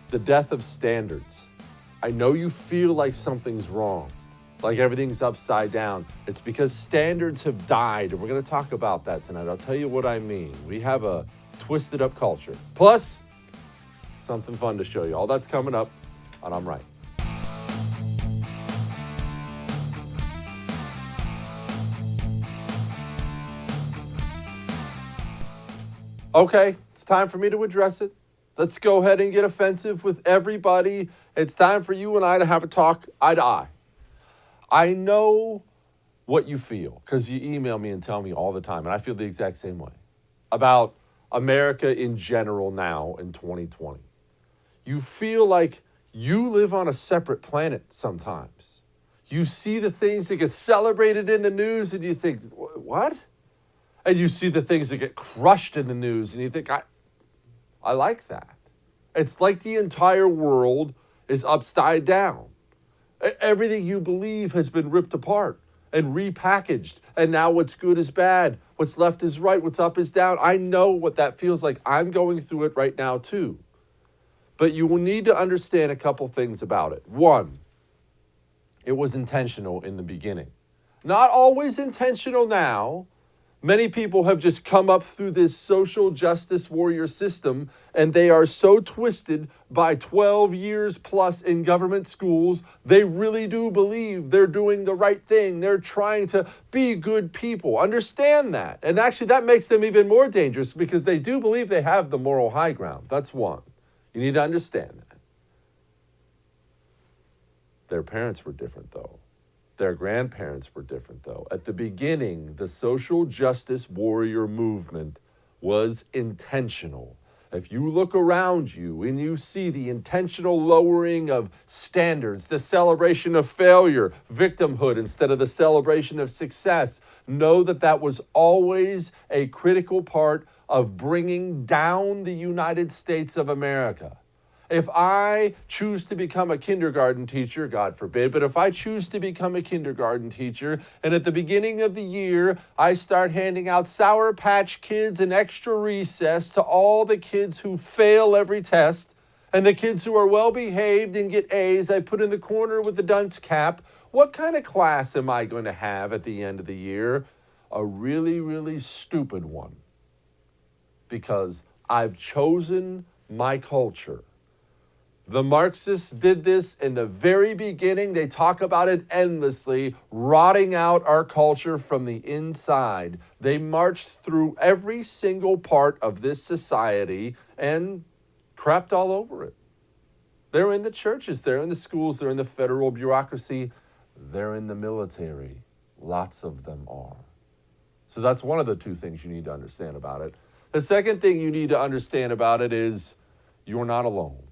the death of standards. I know you feel like something's wrong, like everything's upside down. It's because standards have died, and we're going to talk about that tonight. I'll tell you what I mean. We have a twisted up culture. Plus, something fun to show you. All that's coming up on I'm Right. Okay, it's time for me to address it. Let's go ahead and get offensive with everybody. It's time for you and I to have a talk eye to eye. I know what you feel because you email me and tell me all the time, and I feel the exact same way, about America in general now in 2020. You feel like you live on a separate planet sometimes. You see the things that get celebrated in the news and you think, what? And you see the things that get crushed in the news and you think, I like that. It's like the entire world is upside down. Everything you believe has been ripped apart and repackaged. And now what's good is bad. What's left is right. What's up is down. I know what that feels like. I'm going through it right now too. But you will need to understand a couple things about it. One, it was intentional in the beginning. Not always intentional now. Many people have just come up through this social justice warrior system, and they are so twisted by 12 years plus in government schools. They really do believe they're doing the right thing. They're trying to be good people. Understand that. And actually, that makes them even more dangerous because they do believe they have the moral high ground. That's one. You need to understand that. Their parents were different, though. Their grandparents were different, though. At the beginning, the social justice warrior movement was intentional. If you look around you and you see the intentional lowering of standards, the celebration of failure, victimhood instead of the celebration of success, know that that was always a critical part of bringing down the United States of America. If I choose to become a kindergarten teacher, God forbid, but if I choose to become a kindergarten teacher and at the beginning of the year, I start handing out Sour Patch Kids and extra recess to all the kids who fail every test and the kids who are well behaved and get A's, I put in the corner with the dunce cap, what kind of class am I going to have at the end of the year? A really, really stupid one. Because I've chosen my culture. The Marxists did this in the very beginning. They talk about it endlessly, rotting out our culture from the inside. They marched through every single part of this society and crapped all over it. They're in the churches, they're in the schools, they're in the federal bureaucracy, they're in the military. Lots of them are. So that's one of the two things you need to understand about it. The second thing you need to understand about it is you're not alone.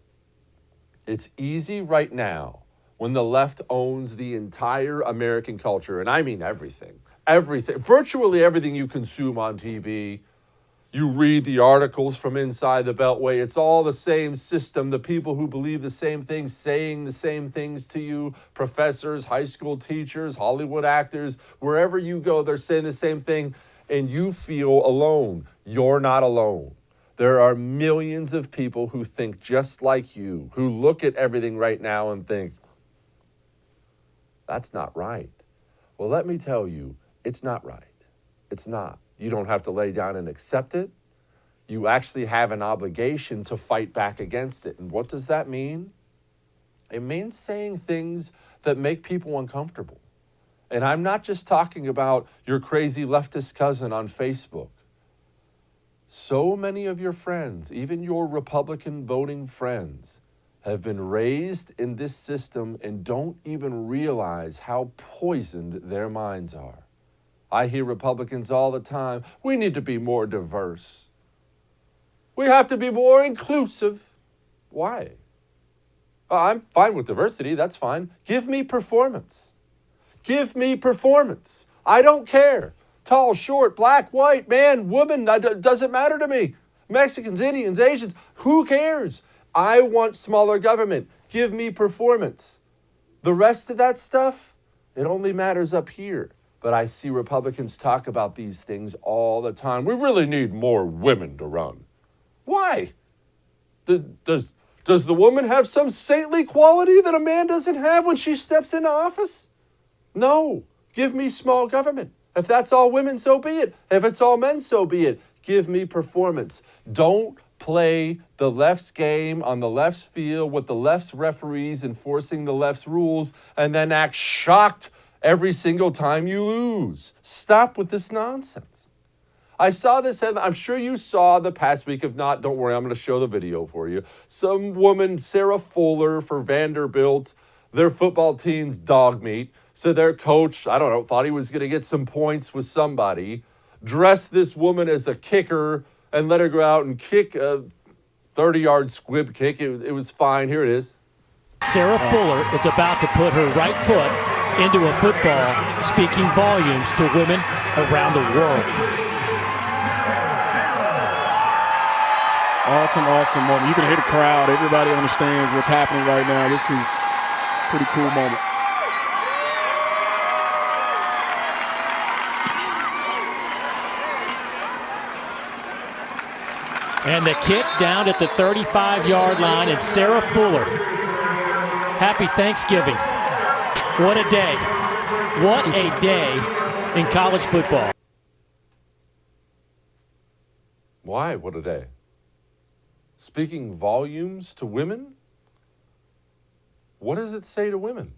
It's easy right now when the left owns the entire American culture, and I mean everything, virtually everything you consume on TV. You read the articles from inside the Beltway. It's all the same system. The people who believe the same things, saying the same things to you, professors, high school teachers, Hollywood actors, wherever you go, they're saying the same thing, and you feel alone. You're not alone. There are millions of people who think just like you, who look at everything right now and think, that's not right. Well, let me tell you, it's not right. It's not. You don't have to lay down and accept it. You actually have an obligation to fight back against it. And what does that mean? It means saying things that make people uncomfortable. And I'm not just talking about your crazy leftist cousin on Facebook. So many of your friends, even your Republican voting friends, have been raised in this system and don't even realize how poisoned their minds are. I hear Republicans all the time, we need to be more diverse. We have to be more inclusive. Why? I'm fine with diversity, that's fine. Give me performance. Give me performance. I don't care. Tall, short, black, white, man, woman, doesn't matter to me. Mexicans, Indians, Asians, who cares? I want smaller government. Give me performance. The rest of that stuff, it only matters up here. But I see Republicans talk about these things all the time. We really need more women to run. Why? Does Does the woman have some saintly quality that a man doesn't have when she steps into office? No. Give me small government. If that's all women, so be it. If it's all men, so be it. Give me performance. Don't play the left's game on the left's field with the left's referees enforcing the left's rules and then act shocked every single time you lose. Stop with this nonsense. I saw this headline. I'm sure you saw the past week. If not, don't worry. I'm going to show the video for you. Some woman, Sarah Fuller for Vanderbilt, their football team's dog meat. So their coach, I don't know, thought he was going to get some points with somebody, dressed this woman as a kicker and let her go out and kick a 30-yard squib kick. It was fine. Here it is. Sarah Fuller is about to put her right foot into a football, speaking volumes to women around the world. Awesome, awesome moment. You can hear the crowd. Everybody understands what's happening right now. This is a pretty cool moment. And the kick down at the 35-yard line, and Sarah Fuller. Happy Thanksgiving. What a day. What a day in college football. Why? What a day. Speaking volumes to women? What does it say to women?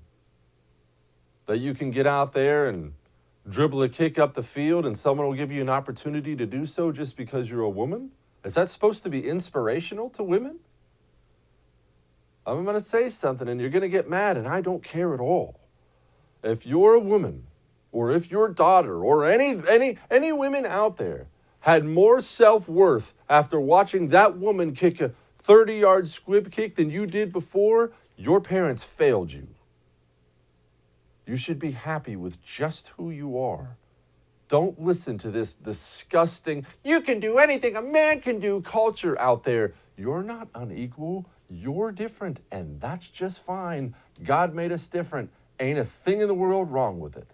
That you can get out there and dribble a kick up the field and someone will give you an opportunity to do so just because you're a woman? Is that supposed to be inspirational to women? I'm going to say something and you're going to get mad, and I don't care at all. If you're a woman, or if your daughter, or any women out there had more self-worth after watching that woman kick a 30-yard squib kick than you did before, your parents failed you. You should be happy with just who you are. Don't listen to this disgusting, you can do anything a man can do culture out there. You're not unequal. You're different, and that's just fine. God made us different. Ain't a thing in the world wrong with it.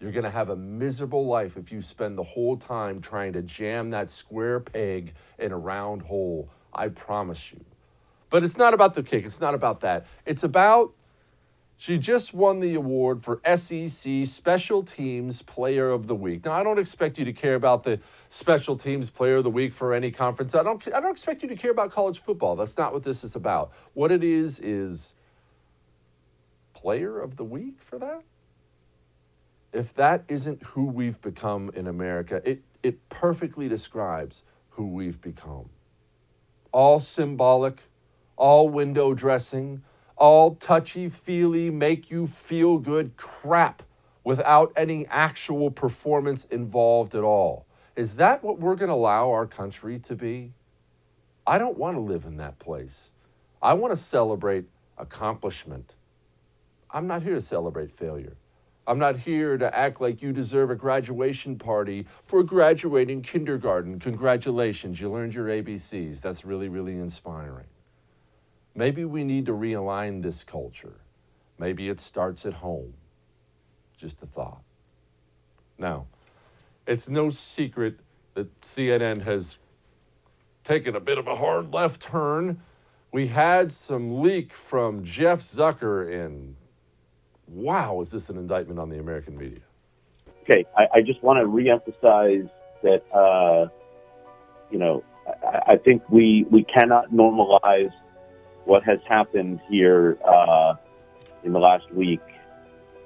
You're going to have a miserable life if you spend the whole time trying to jam that square peg in a round hole. I promise you. But it's not about the kick. It's not about that. It's about, she just won the award for SEC Special Teams Player of the Week. Now, I don't expect you to care about the Special Teams Player of the Week for any conference. I don't expect you to care about college football. That's not what this is about. What it is Player of the Week for that? If that isn't who we've become in America, it perfectly describes who we've become. All symbolic, all window dressing, all touchy-feely, make you feel good crap without any actual performance involved at all. Is that what we're going to allow our country to be? I don't want to live in that place. I want to celebrate accomplishment. I'm not here to celebrate failure. I'm not here to act like you deserve a graduation party for graduating kindergarten. Congratulations, you learned your ABCs. That's really, really inspiring. Maybe we need to realign this culture. Maybe it starts at home. Just a thought. Now, it's no secret that CNN has taken a bit of a hard left turn. We had some leak from Jeff Zucker in, wow, is this an indictment on the American media? Okay, I just want to reemphasize that, I think we cannot normalize what has happened here in the last week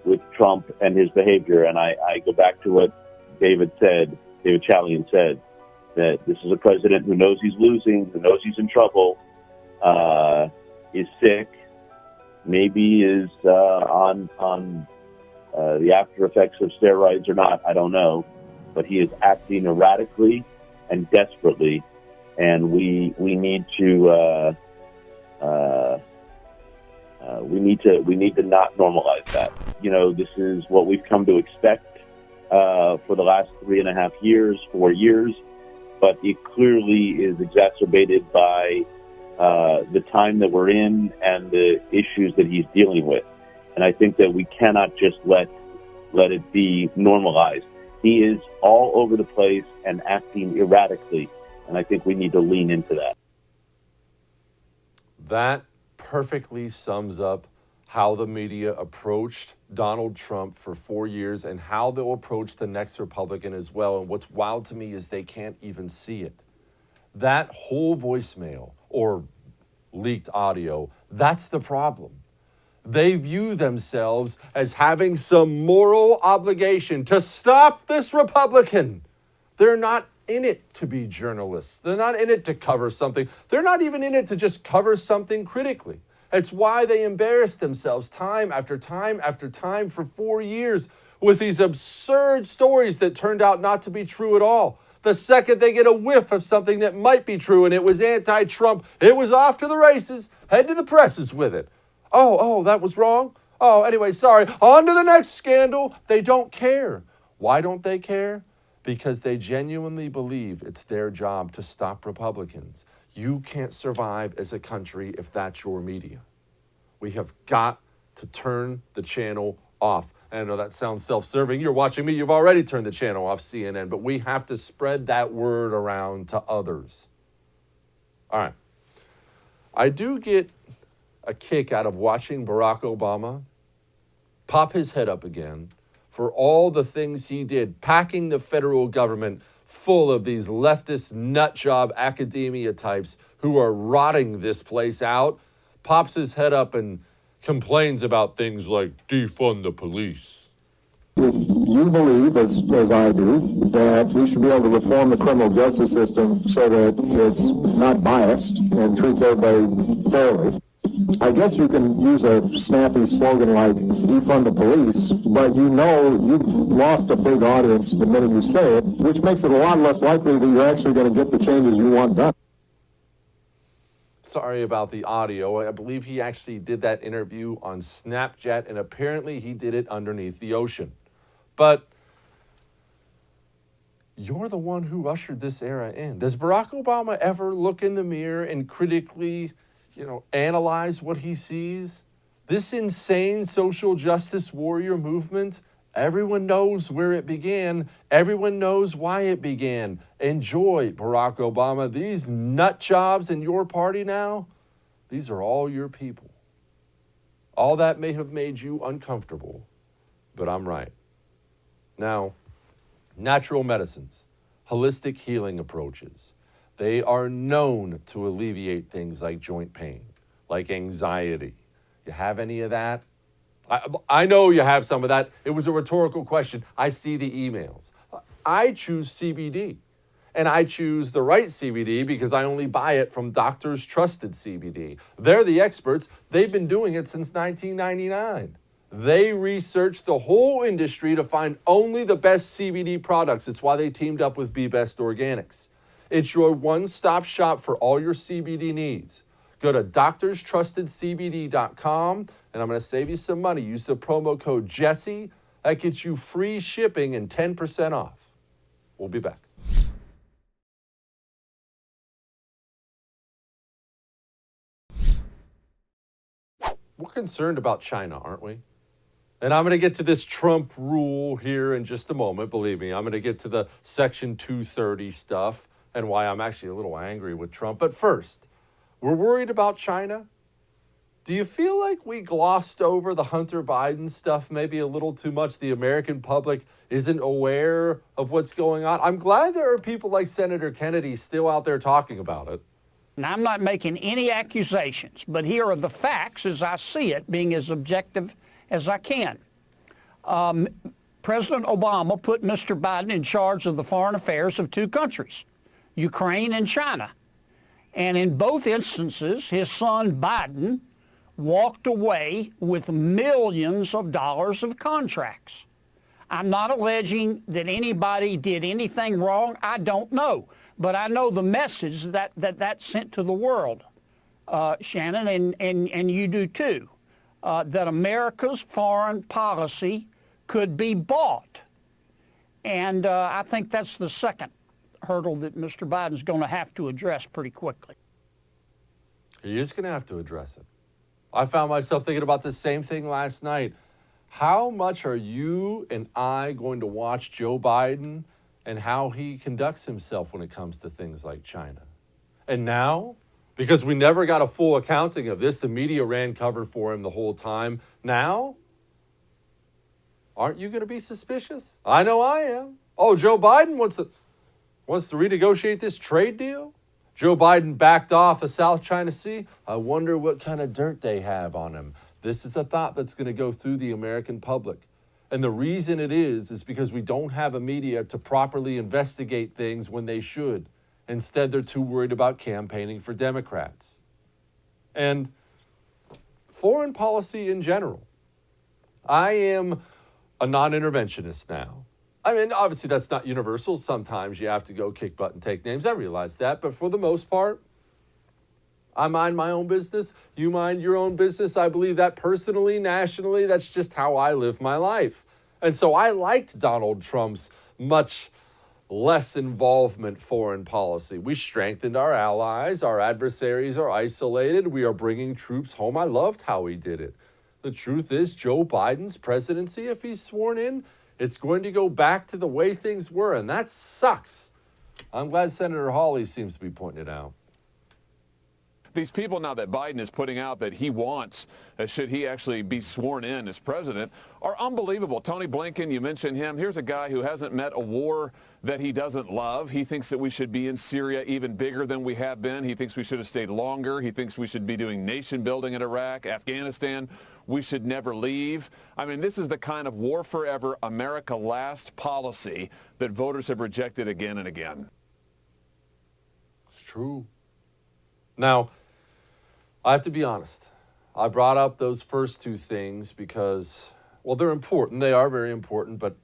with Trump and his behavior. And I go back to what David Chalian said, that this is a president who knows he's losing, who knows he's in trouble, is sick, maybe is on the after effects of steroids or not, I don't know, but he is acting erratically and desperately, and we need to not normalize that. This is what we've come to expect for the last 3.5 years, 4 years, but it clearly is exacerbated by the time that we're in and the issues that he's dealing with. And I think that we cannot just let it be normalized. He is all over the place and acting erratically, and I think we need to lean into that. That perfectly sums up how the media approached Donald Trump for 4 years and how they'll approach the next Republican as well. And what's wild to me is they can't even see it. That whole voicemail or leaked audio, that's the problem. They view themselves as having some moral obligation to stop this Republican. They're not in it to be journalists. They're not in it to cover something. They're not even in it to just cover something critically. It's why they embarrass themselves time after time after time for 4 years with these absurd stories that turned out not to be true at all. The second they get a whiff of something that might be true and it was anti-Trump, it was off to the races, head to the presses with it. Oh, that was wrong? Oh, anyway, sorry. On to the next scandal. They don't care. Why don't they care? Because they genuinely believe it's their job to stop Republicans. You can't survive as a country if that's your media. We have got to turn the channel off. And I know that sounds self-serving. You're watching me. You've already turned the channel off, CNN. But we have to spread that word around to others. All right. I do get a kick out of watching Barack Obama pop his head up again for all the things he did, packing the federal government full of these leftist nutjob academia types who are rotting this place out, pops his head up and complains about things like defund the police. If you believe, as I do, that we should be able to reform the criminal justice system so that it's not biased and treats everybody fairly, I guess you can use a snappy slogan like defund the police, but you know you've lost a big audience the minute you say it, which makes it a lot less likely that you're actually going to get the changes you want done. Sorry about the audio. I believe he actually did that interview on Snapchat, and apparently he did it underneath the ocean. But you're the one who ushered this era in. Does Barack Obama ever look in the mirror and critically, analyze what he sees? This insane social justice warrior movement, everyone knows where it began. Everyone knows why it began. Enjoy, Barack Obama. These nut jobs in your party now, these are all your people. All that may have made you uncomfortable, but I'm right. Now, natural medicines, holistic healing approaches, they are known to alleviate things like joint pain, like anxiety. You have any of that? I know you have some of that. It was a rhetorical question. I see the emails. I choose CBD, and I choose the right CBD because I only buy it from Doctors Trusted CBD. They're the experts. They've been doing it since 1999. They researched the whole industry to find only the best CBD products. It's why they teamed up with Be Best Organics. It's your one-stop shop for all your CBD needs. Go to doctorstrustedcbd.com, and I'm going to save you some money. Use the promo code Jesse. That gets you free shipping and 10% off. We'll be back. We're concerned about China, aren't we? And I'm going to get to this Trump rule here in just a moment. Believe me, I'm going to get to the Section 230 stuff and why I'm actually a little angry with Trump. But first, we're worried about China. Do you feel like we glossed over the Hunter Biden stuff maybe a little too much? The American public isn't aware of what's going on. I'm glad there are people like Senator Kennedy still out there talking about it. And I'm not making any accusations, but here are the facts as I see it, being as objective as I can. President Obama put Mr. Biden in charge of the foreign affairs of two countries, Ukraine and China. And in both instances, his son Biden walked away with millions of dollars of contracts. I'm not alleging that anybody did anything wrong. I don't know. But I know the message that sent to the world, Shannon, and you do too, that America's foreign policy could be bought. And I think that's the second hurdle that Mr. Biden's going to have to address pretty quickly. He is going to have to address it. I found myself thinking about the same thing last night. How much are you and I going to watch Joe Biden and how he conducts himself when it comes to things like China? And now, because we never got a full accounting of this. The media ran cover for him the whole time. Now, aren't you going to be suspicious? I know I am. Oh, Joe Biden wants to renegotiate this trade deal? Joe Biden backed off the South China Sea. I wonder what kind of dirt they have on him. This is a thought that's going to go through the American public. And the reason it is because we don't have a media to properly investigate things when they should. Instead, they're too worried about campaigning for Democrats. And foreign policy in general. I am a non-interventionist now. I mean, obviously that's not universal. Sometimes you have to go kick butt and take names. I realize that. But for the most part, I mind my own business. You mind your own business. I believe that personally, nationally, that's just how I live my life. And so I liked Donald Trump's much less involvement foreign policy. We strengthened our allies. Our adversaries are isolated. We are bringing troops home. I loved how he did it. The truth is, Joe Biden's presidency, if he's sworn in, it's going to go back to the way things were, and that sucks. I'm glad Senator Hawley seems to be pointing it out. These people now that Biden is putting out that he wants, should he actually be sworn in as president, are unbelievable. Tony Blinken, you mentioned him. Here's a guy who hasn't met a war that he doesn't love. He thinks that we should be in Syria even bigger than we have been. He thinks we should have stayed longer. He thinks we should be doing nation building in Iraq, Afghanistan. We should never leave. I mean, this is the kind of war forever, America last policy that voters have rejected again and again. It's true. Now, I have to be honest. I brought up those first two things because, well, they're important. They are very important, but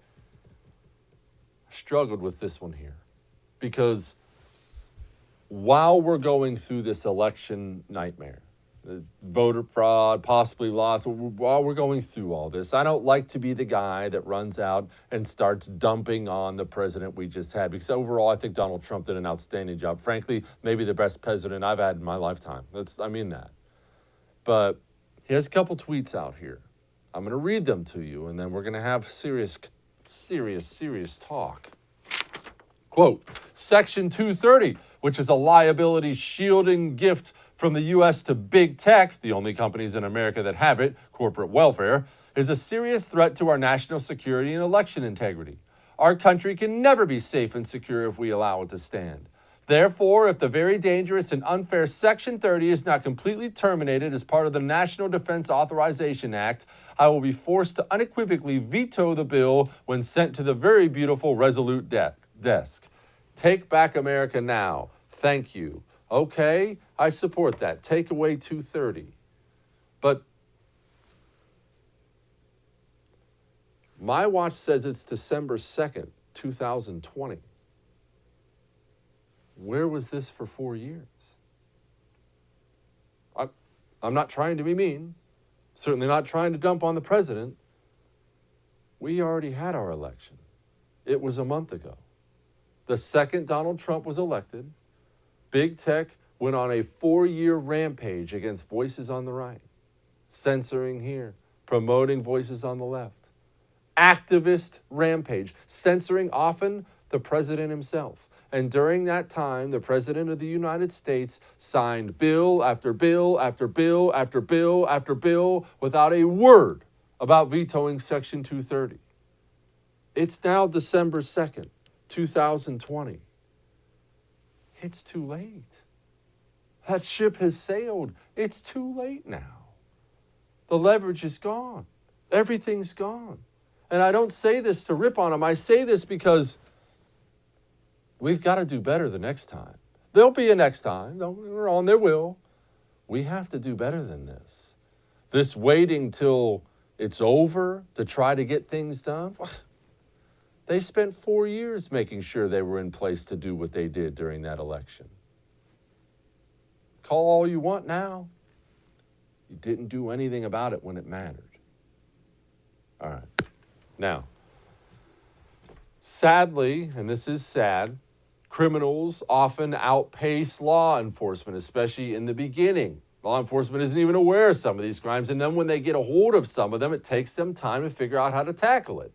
I struggled with this one here. Because while we're going through this election nightmare, voter fraud, possibly loss, while we're going through all this, I don't like to be the guy that runs out and starts dumping on the president we just had. Because overall, I think Donald Trump did an outstanding job. Frankly, maybe the best president I've had in my lifetime. I mean that. But he has a couple tweets out here. I'm going to read them to you, and then we're going to have serious talk. Quote, Section 230, which is a liability shielding gift from the U.S. to big tech, the only companies in America that have it, corporate welfare, is a serious threat to our national security and election integrity. Our country can never be safe and secure if we allow it to stand. Therefore, if the very dangerous and unfair Section 30 is not completely terminated as part of the National Defense Authorization Act, I will be forced to unequivocally veto the bill when sent to the very beautiful Resolute desk. Take back America now. Thank you. Okay, I support that. Take away 230. But my watch says it's December 2nd, 2020. Where was this for 4 years? I'm not trying to be mean. Certainly not trying to dump on the president. We already had our election. It was a month ago. The second Donald Trump was elected, big tech went on a 4-year rampage against voices on the right, censoring here, promoting voices on the left. Activist rampage, censoring often the president himself. And during that time, the president of the United States signed bill after bill after bill after bill after bill without a word about vetoing Section 230. It's now December 2nd, 2020. It's too late. That ship has sailed. It's too late now. The leverage is gone. Everything's gone. And I don't say this to rip on them. I say this because we've got to do better the next time. There'll be a next time. Don't get me wrong, there will. We have to do better than this. This waiting till it's over to try to get things done. They spent 4 years making sure they were in place to do what they did during that election. Call all you want now. You didn't do anything about it when it mattered. All right. Now, sadly, and this is sad, criminals often outpace law enforcement, especially in the beginning. Law enforcement isn't even aware of some of these crimes, and then when they get a hold of some of them, it takes them time to figure out how to tackle it.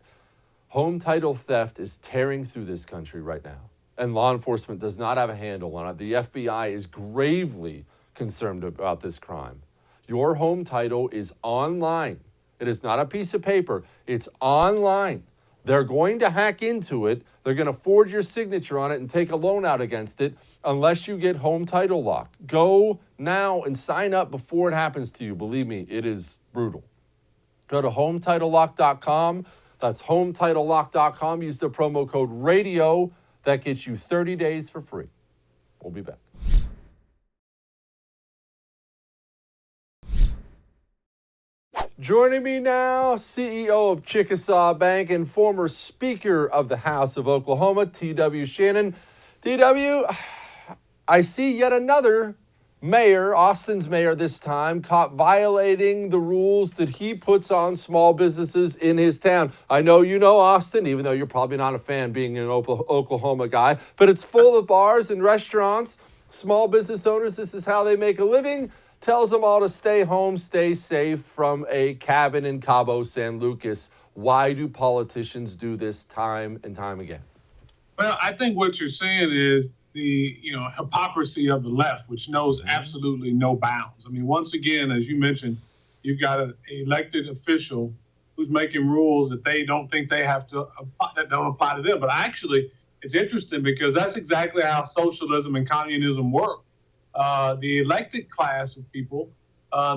Home title theft is tearing through this country right now, and law enforcement does not have a handle on it. The FBI is gravely concerned about this crime. Your home title is online. It is not a piece of paper. It's online. They're going to hack into it. They're going to forge your signature on it and take a loan out against it unless you get home title lock. Go now and sign up before it happens to you. Believe me, it is brutal. Go to HomeTitleLock.com. That's HomeTitleLock.com. Use the promo code RADIO. That gets you 30 days for free. We'll be back. Joining me now, CEO of Chickasaw Bank and former Speaker of the House of Oklahoma, T.W. Shannon. T.W., I see yet another mayor, Austin's mayor this time, caught violating the rules that he puts on small businesses in his town. I know you know Austin, even though you're probably not a fan being an Oklahoma guy, but it's full of bars and restaurants. Small business owners, this is how they make a living. Tells them all to stay home, stay safe from a cabin in Cabo San Lucas. Why do politicians do this time and time again? Well, I think what you're saying is the hypocrisy of the left, which knows absolutely no bounds. I mean, once again, as you mentioned, you've got an elected official who's making rules that they don't think they have to, that don't apply to them. But actually, it's interesting because that's exactly how socialism and communism work. The elected class of people,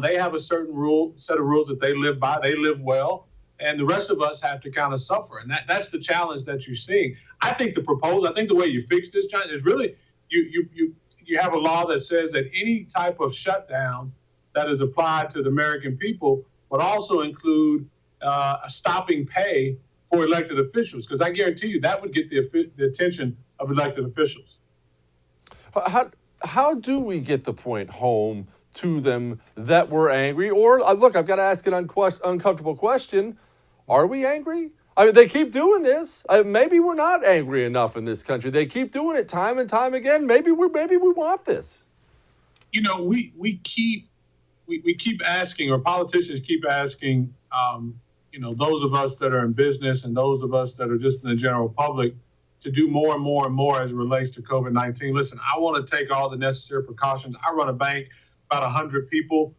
they have a certain set of rules that they live by. They live well, and the rest of us have to kind of suffer. And that's the challenge that you're seeing. I think the way you fix this, John, is really you have a law that says that any type of shutdown that is applied to the American people would also include a stopping pay for elected officials, because I guarantee you that would get the attention of elected officials. How do we get the point home to them that we're angry? Or, look, I've got to ask an uncomfortable question. Are we angry? I mean, they keep doing this. Maybe we're not angry enough in this country. They keep doing it time and time again. Maybe we want this. We keep asking, or politicians keep asking, those of us that are in business and those of us that are just in the general public to do more and more and more as it relates to COVID-19. Listen, I want to take all the necessary precautions. I run a bank, about 100 people.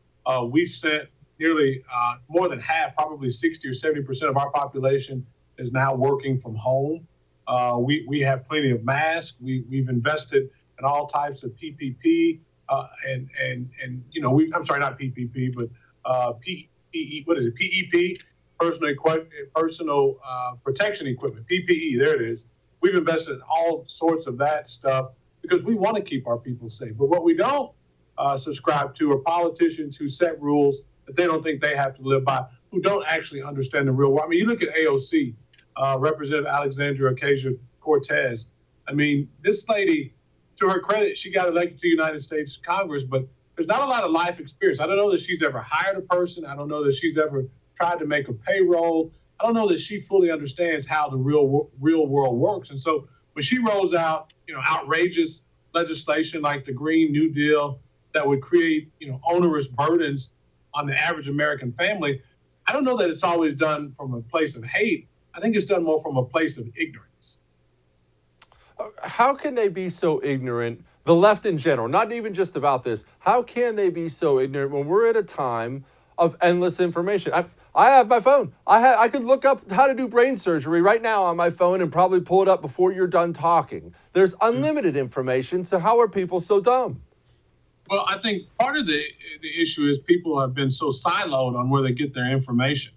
We sent nearly more than half, probably 60 or 70% of our population is now working from home. We have plenty of masks. We've invested in all types of PPP I'm sorry, not PPP, but PEP, personal protection equipment, PPE, there it is. We've invested in all sorts of that stuff because we want to keep our people safe. But what we don't subscribe to are politicians who set rules that they don't think they have to live by, who don't actually understand the real world. I mean, you look at AOC, Representative Alexandria Ocasio-Cortez. I mean, this lady, to her credit, she got elected to the United States Congress, but there's not a lot of life experience. I don't know that she's ever hired a person. I don't know that she's ever tried to make a payroll. I don't know that she fully understands how the real world works. And so when she rolls out, outrageous legislation like the Green New Deal that would create, onerous burdens on the average American family, I don't know that it's always done from a place of hate. I think it's done more from a place of ignorance. How can they be so ignorant, the left in general, not even just about this, how can they be so ignorant when we're at a time of endless information? I have my phone. I could look up how to do brain surgery right now on my phone and probably pull it up before you're done talking. There's unlimited information, so how are people so dumb? Well, I think part of the issue is people have been so siloed on where they get their information.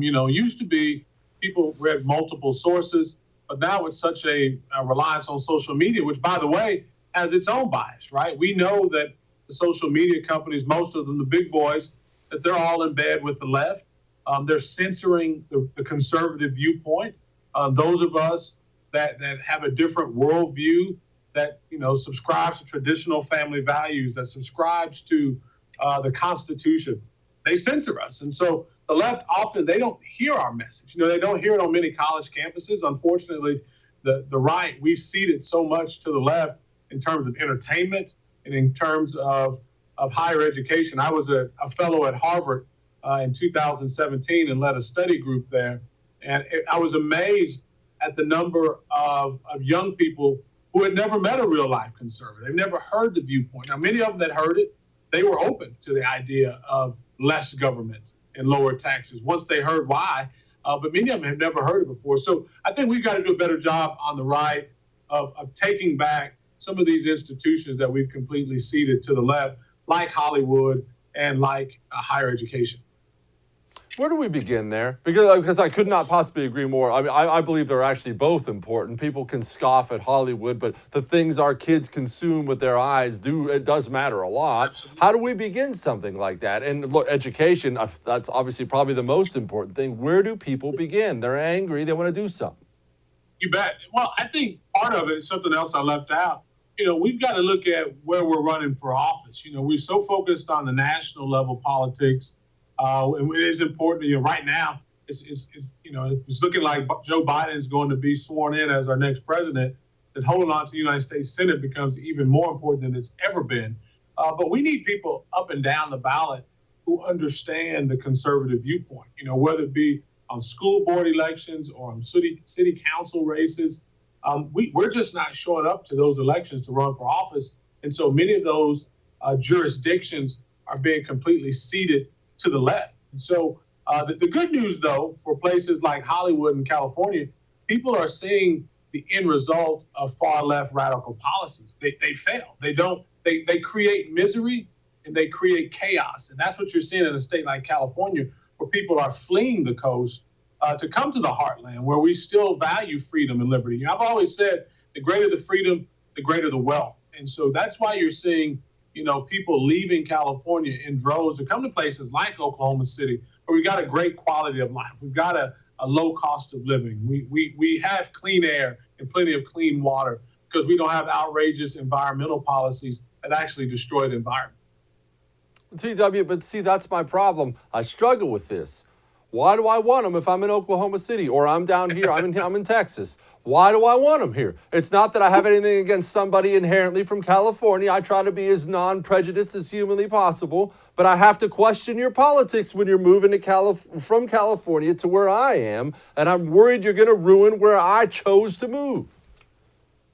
Used to be people read multiple sources, but now it's such a reliance on social media, which, by the way, has its own bias, right? We know that the social media companies, most of them, the big boys, that they're all in bed with the left. They're censoring the conservative viewpoint. Those of us that have a different worldview, that subscribes to traditional family values, that subscribes to the Constitution, they censor us. And so the left often, they don't hear our message. They don't hear it on many college campuses. Unfortunately, the right, we've ceded so much to the left in terms of entertainment and in terms of higher education. I was a fellow at Harvard in 2017 and led a study group there. And I was amazed at the number of young people who had never met a real life conservative. They've never heard the viewpoint. Now, many of them that heard it they were open to the idea of less government and lower taxes once they heard why. But many of them have never heard it before. So I think we've got to do a better job on the right of taking back some of these institutions that we've completely ceded to the left, like Hollywood and like higher education. Where do we begin there? Because I could not possibly agree more. I mean, I believe they're actually both important. People can scoff at Hollywood, but the things our kids consume with their eyes it does matter a lot. Absolutely. How do we begin something like that? And look, education, that's obviously probably the most important thing. Where do people begin? They're angry. They want to do something. You bet. Well, I think part of it is something else I left out. We've got to look at where we're running for office. We're so focused on the national level politics. And it is important. Right now, if it's looking like Joe Biden is going to be sworn in as our next president, then holding on to the United States Senate becomes even more important than it's ever been. But we need people up and down the ballot who understand the conservative viewpoint. Whether it be on school board elections or on city council races, we're just not showing up to those elections to run for office, and so many of those jurisdictions are being completely ceded to the left. And so the good news, though, for places like Hollywood and California, people are seeing the end result of far left radical policies. They fail. They create misery and they create chaos. And that's what you're seeing in a state like California, where people are fleeing the coast to come to the heartland, where we still value freedom and liberty. I've always said the greater the freedom, the greater the wealth. And so that's why you're seeing people leaving California in droves to come to places like Oklahoma City, where we got a great quality of life. We've got a low cost of living. We have clean air and plenty of clean water because we don't have outrageous environmental policies that actually destroy the environment. TW, but see, that's my problem. I struggle with this. Why do I want them if I'm in Oklahoma City or I'm down here, I'm in Texas? Why do I want them here? It's not that I have anything against somebody inherently from California. I try to be as non-prejudiced as humanly possible, but I have to question your politics when you're moving to from California to where I am, and I'm worried you're going to ruin where I chose to move.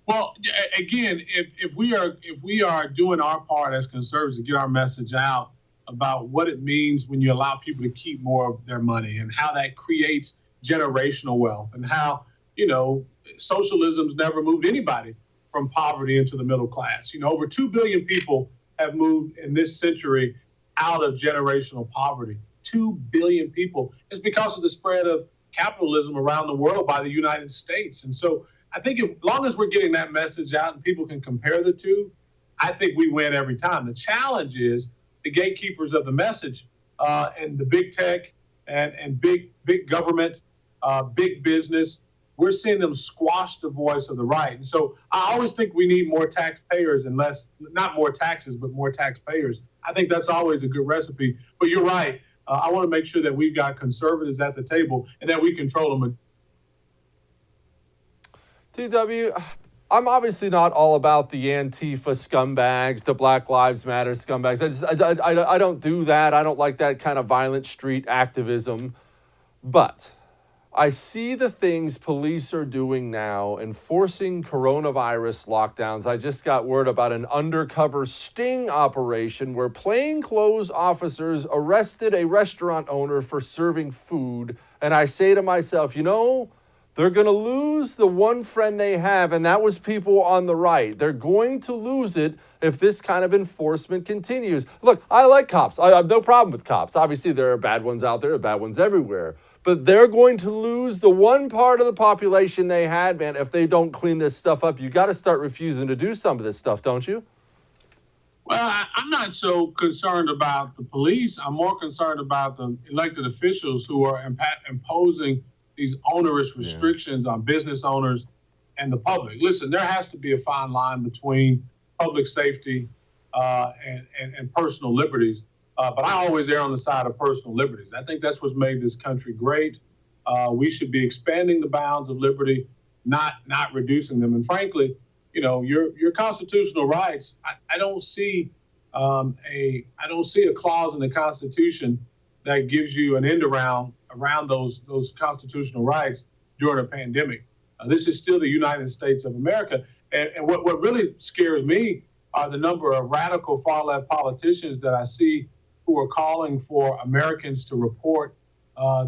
Well, again, if we are doing our part as conservatives to get our message out about what it means when you allow people to keep more of their money and how that creates generational wealth and how, socialism's never moved anybody from poverty into the middle class. Over 2 billion people have moved in this century out of generational poverty. 2 billion people. It's because of the spread of capitalism around the world by the United States. And so I think as long as we're getting that message out and people can compare the two, I think we win every time. The challenge is the gatekeepers of the message and the big tech and big government, big business. We're seeing them squash the voice of the right. And so I always think we need more taxpayers and not more taxes, but more taxpayers. I think that's always a good recipe. But you're right. I want to make sure that we've got conservatives at the table and that we control them. TW, I'm obviously not all about the Antifa scumbags, the Black Lives Matter scumbags. I don't do that. I don't like that kind of violent street activism. But I see the things police are doing now, enforcing coronavirus lockdowns. I just got word about an undercover sting operation where plainclothes officers arrested a restaurant owner for serving food. And I say to myself, they're going to lose the one friend they have, and that was people on the right. They're going to lose it if this kind of enforcement continues. Look, I like cops. I have no problem with cops. Obviously, there are bad ones out there, bad ones everywhere. But they're going to lose the one part of the population they had, man, if they don't clean this stuff up. You got to start refusing to do some of this stuff, don't you? Well, I'm not so concerned about the police. I'm more concerned about the elected officials who are imposing these onerous restrictions on business owners and the public. Listen, there has to be a fine line between public safety and personal liberties. But I always err on the side of personal liberties. I think that's what's made this country great. We should be expanding the bounds of liberty, not reducing them. And frankly, your constitutional rights. I don't see a clause in the Constitution that gives you an end around those constitutional rights during a pandemic. This is still the United States of America. And what really scares me are the number of radical far-left politicians that I see who are calling for Americans to report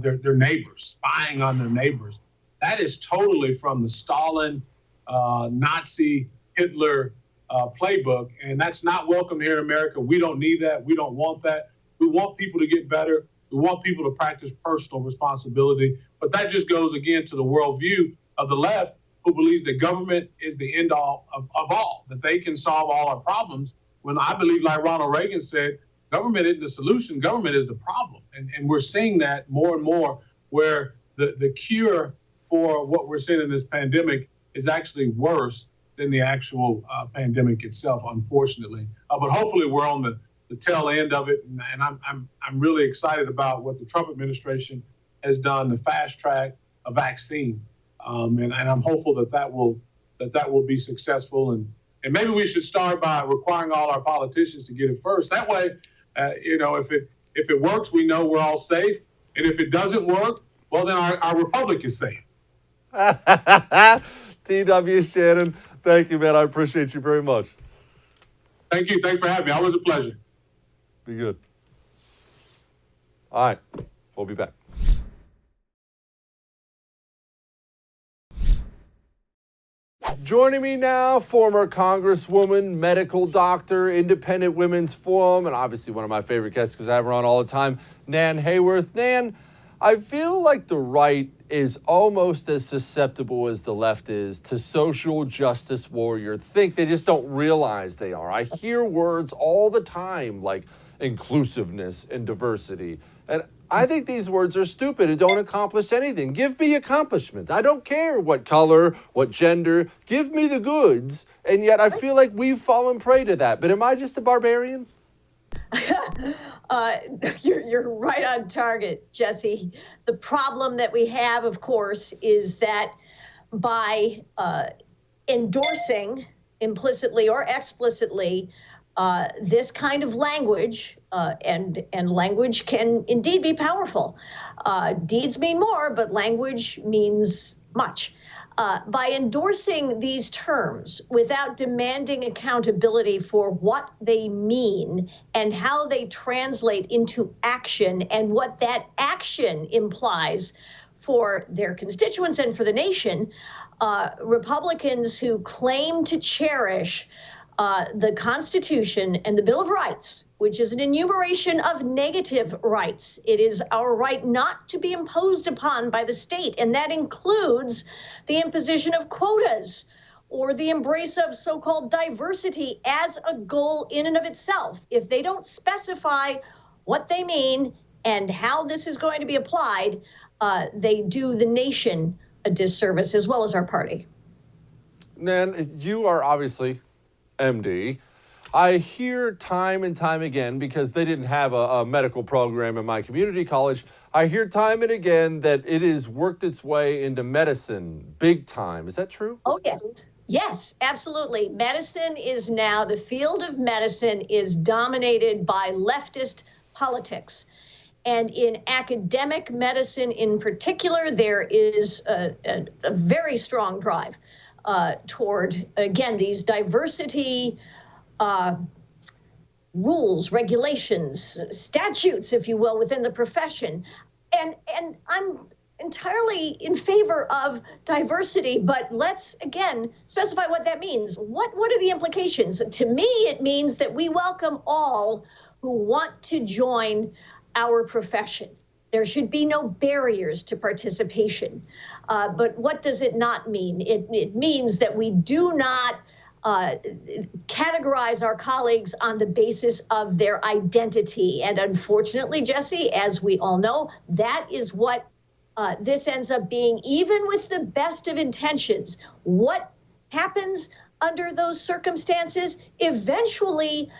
their neighbors, spying on their neighbors. That is totally from the Stalin, Nazi, Hitler playbook, and that's not welcome here in America. We don't need that. We don't want that. We want people to get better. We want people to practice personal responsibility. But that just goes, again, to the worldview of the left, who believes that government is the end all of all, that they can solve all our problems, when I believe, like Ronald Reagan said, government isn't the solution, government is the problem. And we're seeing that more and more, where the cure for what we're seeing in this pandemic is actually worse than the actual pandemic itself, unfortunately. But hopefully we're on the tail end of it, and I'm really excited about what the Trump administration has done to fast track a vaccine. And I'm hopeful that will be successful. And maybe we should start by requiring all our politicians to get it first. That way, if it works, we know we're all safe. And if it doesn't work, well, then our republic is safe. T.W. Shannon, thank you, man. I appreciate you very much. Thank you. Thanks for having me. Always a pleasure. Be good. All right. We'll be back. Joining me now, former Congresswoman, medical doctor, Independent Women's Forum, and obviously one of my favorite guests because I have her on all the time, Nan Hayworth. Nan, I feel like the right is almost as susceptible as the left is to social justice warrior think. They just don't realize they are. I hear words all the time like inclusiveness and diversity. And I think these words are stupid and don't accomplish anything. Give me accomplishment. I don't care what color, what gender. Give me the goods. And yet I feel like we've fallen prey to that. But am I just a barbarian? You're right on target, Jesse. The problem that we have, of course, is that by endorsing implicitly or explicitly this kind of language, and language can indeed be powerful. Deeds mean more, but language means much. By endorsing these terms without demanding accountability for what they mean and how they translate into action and what that action implies for their constituents and for the nation, Republicans who claim to cherish the Constitution and the Bill of Rights, which is an enumeration of negative rights. It is our right not to be imposed upon by the state, and that includes the imposition of quotas or the embrace of so-called diversity as a goal in and of itself. If they don't specify what they mean and how this is going to be applied, they do the nation a disservice as well as our party. Nan, you are obviously MD. I hear time and time again, because they didn't have a medical program in my community college, I hear time and again that it has worked its way into medicine big time. Is that true? Oh, yes. Yes, absolutely. Medicine is now, the field of medicine is dominated by leftist politics. And in academic medicine in particular, there is a very strong drive toward, again, these diversity rules, regulations, statutes, if you will, within the profession. And I'm entirely in favor of diversity, but let's, again, specify what that means. What are the implications? To me, it means that we welcome all who want to join our profession. There should be no barriers to participation. But what does it not mean? It means that we do not categorize our colleagues on the basis of their identity. And unfortunately, Jesse, as we all know, that is what this ends up being, even with the best of intentions. What happens under those circumstances? Eventually,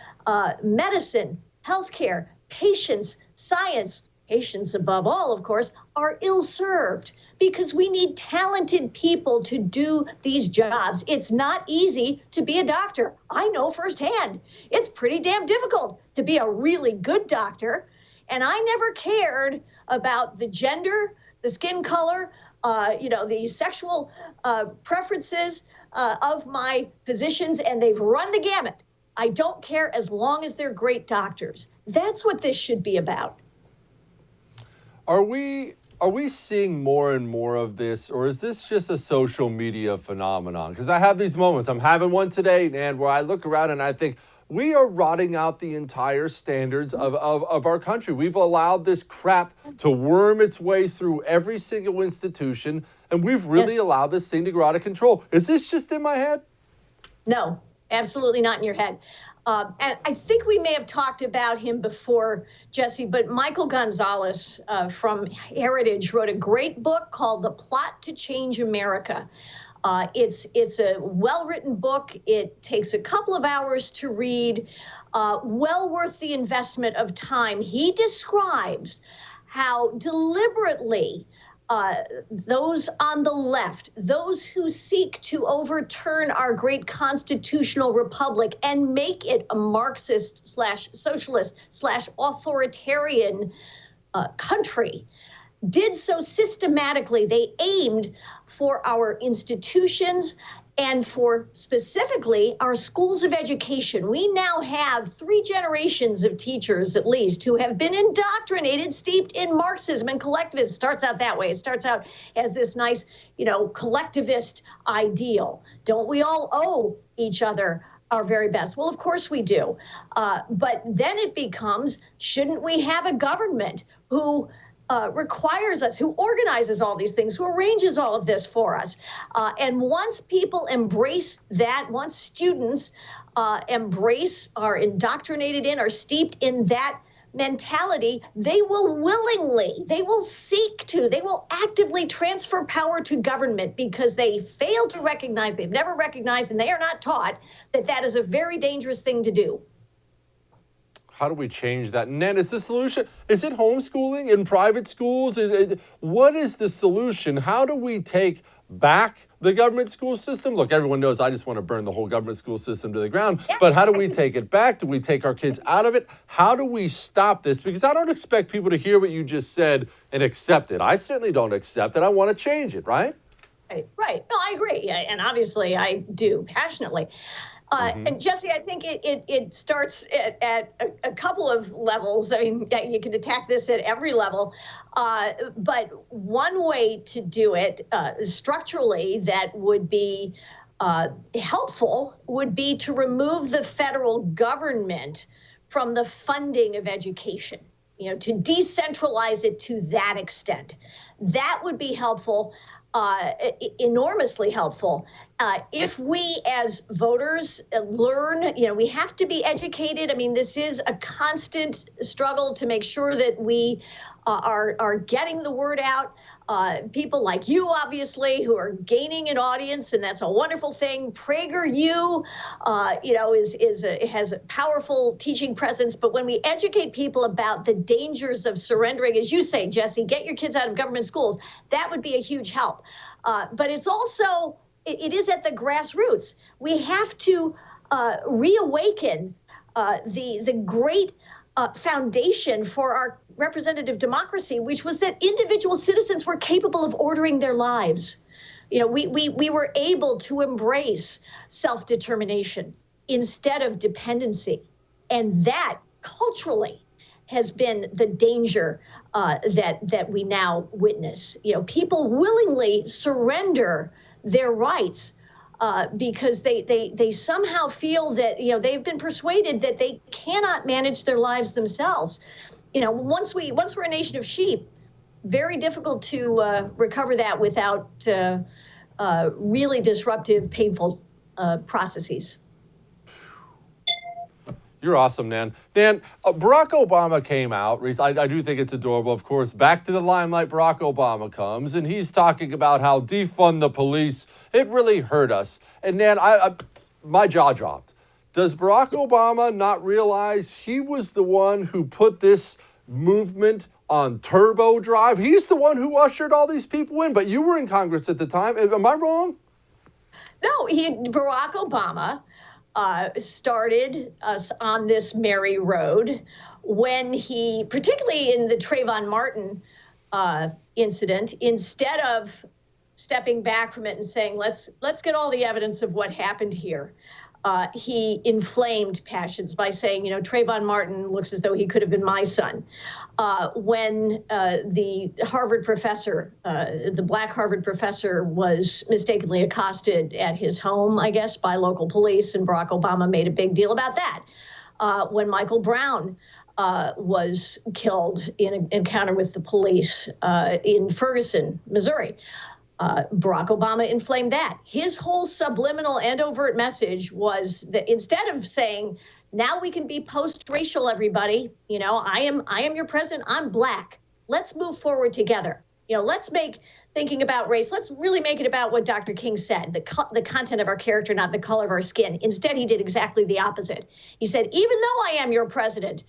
medicine, healthcare, patients, science, patients above all, of course, are ill-served because we need talented people to do these jobs. It's not easy to be a doctor. I know firsthand. It's pretty damn difficult to be a really good doctor. And I never cared about the gender, the skin color, the sexual preferences of my physicians, and they've run the gamut. I don't care as long as they're great doctors. That's what this should be about. Are we seeing more and more of this, or is this just a social media phenomenon? Because I have these moments. I'm having one today, Nan, where I look around and I think, we are rotting out the entire standards of our country. We've allowed this crap to worm its way through every single institution, and we've really allowed this thing to go out of control. Is this just in my head? No, absolutely not in your head. And I think we may have talked about him before, Jesse, but Michael Gonzalez from Heritage wrote a great book called The Plot to Change America. It's a well-written book. It takes a couple of hours to read, well worth the investment of time. He describes how deliberately those on the left, those who seek to overturn our great constitutional republic and make it a Marxist/socialist/authoritarian country, did so systematically. They aimed for our institutions and for specifically our schools of education. We now have 3 generations of teachers, at least, who have been indoctrinated, steeped in Marxism and collectivism. It starts out that way. It starts out as this nice, collectivist ideal. Don't we all owe each other our very best? Well, of course we do. But then it becomes, shouldn't we have a government who requires us, who organizes all these things, who arranges all of this for us? And once people embrace that, once students embrace, are indoctrinated in, are steeped in that mentality, they will actively transfer power to government, because they fail to recognize, they've never recognized, and they are not taught that that is a very dangerous thing to do. How do we change that? Nan, is the solution, is it homeschooling in private schools? What is the solution? How do we take back the government school system? Look, everyone knows I just want to burn the whole government school system to the ground. But how do we take it back? Do we take our kids out of it? How do we stop this? Because I don't expect people to hear what you just said and accept it. I certainly don't accept it. I want to change it, right? Right. No, I agree. Yeah, and obviously I do passionately. And Jesse, I think it starts at a couple of levels. I mean, you can attack this at every level. But one way to do it structurally that would be helpful would be to remove the federal government from the funding of education, to decentralize it to that extent. That would be helpful. Enormously helpful. If we as voters learn, we have to be educated. I mean, this is a constant struggle to make sure that we are getting the word out. People like you, obviously, who are gaining an audience, and that's a wonderful thing. PragerU, has a powerful teaching presence. But when we educate people about the dangers of surrendering, as you say, Jesse, get your kids out of government schools, that would be a huge help. But it's also, it is at the grassroots. We have to reawaken the great foundation for our representative democracy, which was that individual citizens were capable of ordering their lives. We were able to embrace self-determination instead of dependency. And that culturally has been the danger that we now witness. People willingly surrender their rights because they somehow feel that, they've been persuaded that they cannot manage their lives themselves. Once we're a nation of sheep, very difficult to recover that without really disruptive, painful processes. You're awesome, Nan. Nan, Barack Obama came out. I do think it's adorable. Of course, back to the limelight, Barack Obama comes, and he's talking about how defund the police. It really hurt us. And Nan, my jaw dropped. Does Barack Obama not realize he was the one who put this movement on turbo drive? He's the one who ushered all these people in, but you were in Congress at the time. Am I wrong? No, Barack Obama started us on this merry road when he, particularly in the Trayvon Martin incident, instead of stepping back from it and saying, let's get all the evidence of what happened here, he inflamed passions by saying, Trayvon Martin looks as though he could have been my son. When the Harvard professor, the black Harvard professor, was mistakenly accosted at his home, I guess, by local police, and Barack Obama made a big deal about that. When Michael Brown was killed in an encounter with the police in Ferguson, Missouri, Barack Obama inflamed that. His whole subliminal and overt message was that instead of saying, now we can be post-racial, everybody, I am your president, I'm black. Let's move forward together. Let's make thinking about race, let's really make it about what Dr. King said, the content of our character, not the color of our skin. Instead, he did exactly the opposite. He said, even though I am your president,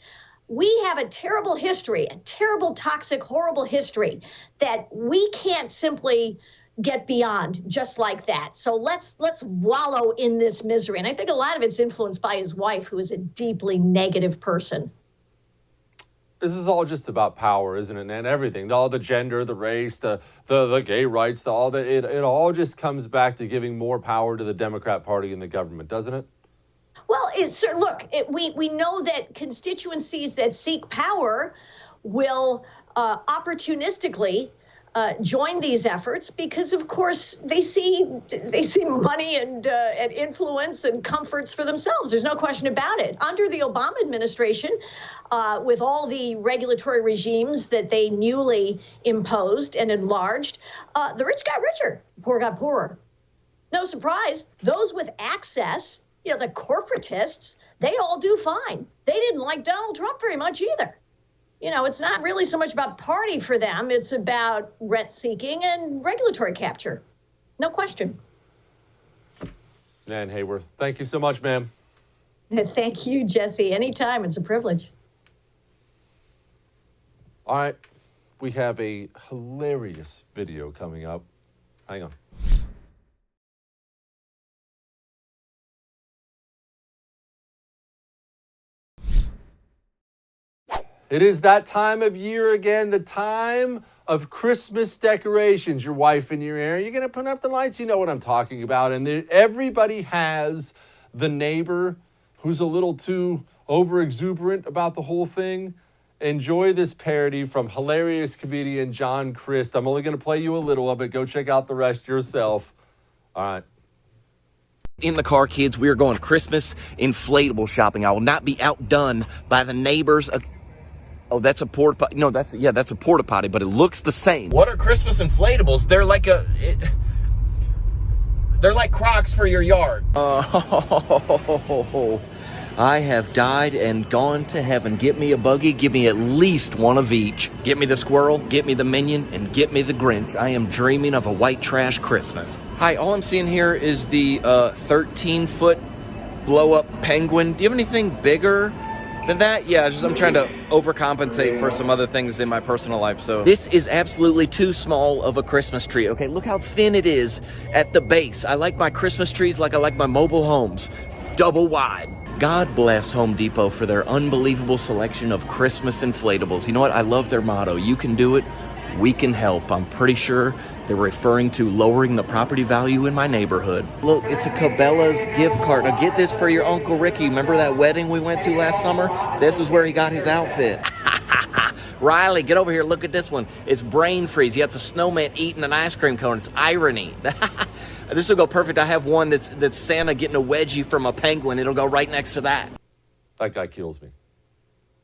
we have a terrible history, a terrible, toxic, horrible history that we can't simply get beyond just like that. So let's wallow in this misery. And I think a lot of it's influenced by his wife, who is a deeply negative person. This is all just about power, isn't it? And everything, all the gender, the race, the gay rights, it all just comes back to giving more power to the Democrat Party and the government, doesn't it? Well, we know that constituencies that seek power will opportunistically join these efforts because, of course, they see money and influence and comforts for themselves. There's no question about it. Under the Obama administration, with all the regulatory regimes that they newly imposed and enlarged, the rich got richer, poor got poorer. No surprise, those with access, the corporatists, they all do fine. They didn't like Donald Trump very much either. It's not really so much about party for them. It's about rent seeking and regulatory capture. No question. Nan Hayworth, thank you so much, ma'am. Thank you, Jesse. Anytime. It's a privilege. All right. We have a hilarious video coming up. Hang on. It is that time of year again, the time of Christmas decorations. Your wife in your ear, you're going to put up the lights. You know what I'm talking about. And everybody has the neighbor who's a little too over-exuberant about the whole thing. Enjoy this parody from hilarious comedian John Crist. I'm only going to play you a little of it. Go check out the rest yourself. All right. In the car, kids, we are going Christmas inflatable shopping. I will not be outdone by the neighbors. Oh, that's a porta potty. No, that's a porta potty, but it looks the same. What are Christmas inflatables? They're like they're like Crocs for your yard. I have died and gone to heaven. Get me a buggy. Give me at least one of each. Get me the squirrel, get me the minion, and get me the Grinch. I am dreaming of a white trash Christmas. Hi, all I'm seeing here is the 13-foot blow-up penguin. Do you have anything bigger than that? Yeah, I'm trying to overcompensate for some other things in my personal life. So this is absolutely too small of a Christmas tree. Okay, look how thin it is at the base. I like my Christmas trees like I like my mobile homes, double wide. God bless Home Depot for their unbelievable selection of Christmas inflatables. You know what? I love their motto. You can do it, we can help. I'm pretty sure they're referring to lowering the property value in my neighborhood. Look, it's a Cabela's gift card. Now get this for your Uncle Ricky. Remember that wedding we went to last summer? This is where he got his outfit. Riley, get over here. Look at this one. It's brain freeze. He has a snowman eating an ice cream cone. It's irony. This will go perfect. I have one that's Santa getting a wedgie from a penguin. It'll go right next to that. That guy kills me.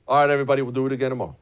All right, everybody, we'll do it again tomorrow.